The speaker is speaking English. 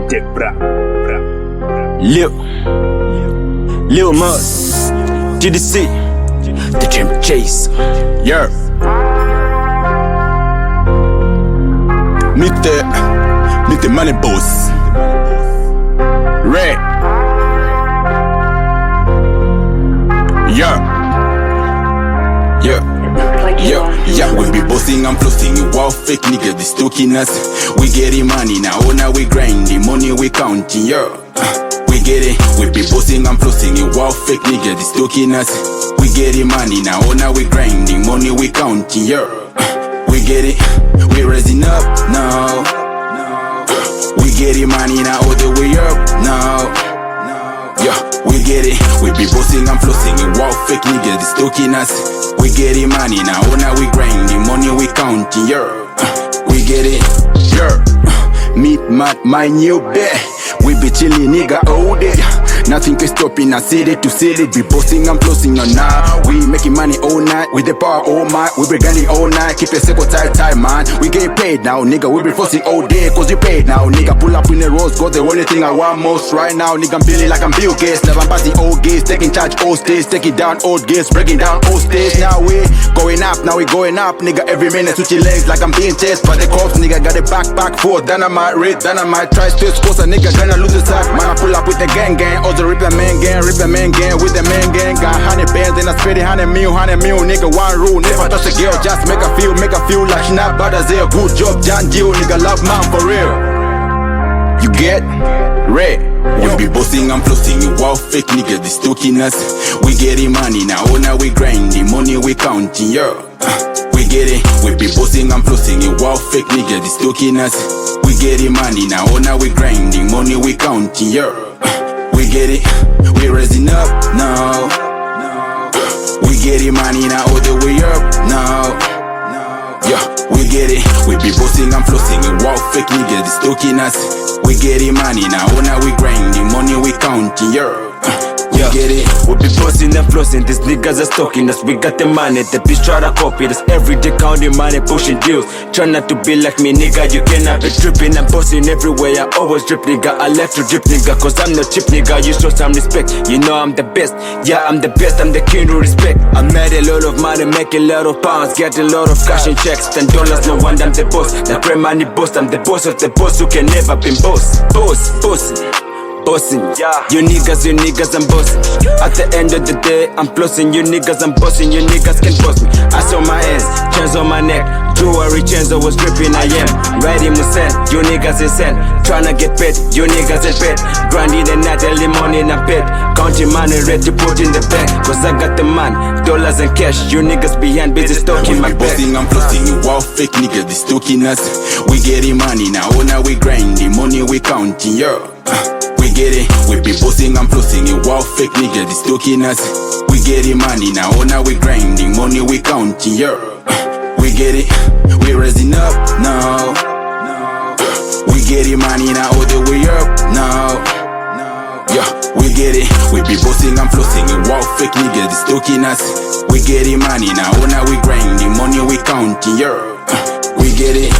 Tech bra. Lil Muzz, TDC, the Dream Chase. Yeah. Meet the money boss. Red. Yeah. We be bossing and flossing, you all fake nigga, they stalking us. We getting money now, now we grinding, money we counting, yeah. We get it, we be bossing and flossing, you all fake nigga, they stalking us. We getting money now, now we grinding, money we counting, yeah. We get it, we raising up now. We getting money now, all the way up now. Yeah, we get it, we be bossing and flossing, you all fake nigga, they stalking us. We getting money now, now we grinding, money we counting, yeah. We get it, yeah. Meet my new bed. We be chillin', nigga, all day. Nothing can stop in a city to city. Be bossing and flossing on now. We making money all night with the power all night. We be grinding all night, keep your circle tight, man. We get paid now, nigga. We be flossing all day, cause we paid now, nigga. Pull up in the roads, got the only thing I want most right now, nigga. I'm feeling like I'm Bill Gates. Never passing old gates, taking charge all states, taking down old gates, breaking down old states. Now we going up, nigga. Every minute switching legs like I'm being chased by the cops, nigga. Got the backpack full, dynamite, red, dynamite. Try to cause a nigga gonna lose his sack. Man, I pull up with the gang, also rip a man gang, with the man gang. Got 100 bands and I spit it 100 mil, nigga. One rule, never touch a girl, just make her feel like she not bad as hell. Good job, John Deal, nigga. Love man for real. You get red. We be bossing and flossing, you all fake nigga, they stalking us. We getting money now, now we grinding, money we counting, yeah. We get it, we be bossing and flossing, you all fake nigga, they stalking us. We getting money now, now we grinding, money we counting, yeah. We get it, we raising up now. We getting money now, all the way up now. Yeah, we get it, we be bossing and flossing, you all fake nigga, they stalking us. We getting money now, now we grinding, money we counting, yeah. We get it. We be bossing and flossing, these niggas are stalking us. We got the money, the bitch try to copy us. Every day counting money, pushing deals. Try not to be like me, nigga, you cannot be tripping. I'm bossing everywhere, I always drip, nigga. I left to drip, nigga, cause I'm not cheap, nigga. You show some respect, you know I'm the best. Yeah, I'm the best, I'm the king to respect. I made a lot of money, make a lot of pounds, get a lot of cash and checks, $10, no wonder I'm the boss. The great money boss, I'm the boss of the boss who can never be boss. Bossing, you niggas, I'm bossing. At the end of the day, I'm flossing. You niggas, I'm bossing. You niggas can boss me. Ice on my hands, chains on my neck, jewelry chains always dripping. I am ready to send. You niggas insane, tryna get paid. You niggas in bed, grinding the night, early morning I'm paid. Counting money, ready to put in the bank. Cause I got the man, dollars and cash. You niggas behind busy stalking my back. Bossing and flossing, you all fake niggas, they stalking us. We getting money now, now we grinding, money we counting, yeah. We get it, we be bossing and flossing, you all fake nigga, they stalking us. We getting money now, now we grinding, money we counting, yeah. We get it, we raising up now. We getting money now, all the way up now. Yeah, we get it, we be bossing and flossing, you all fake nigga, they stalking us. We getting money now, now we grinding, money we counting, yeah. We get it.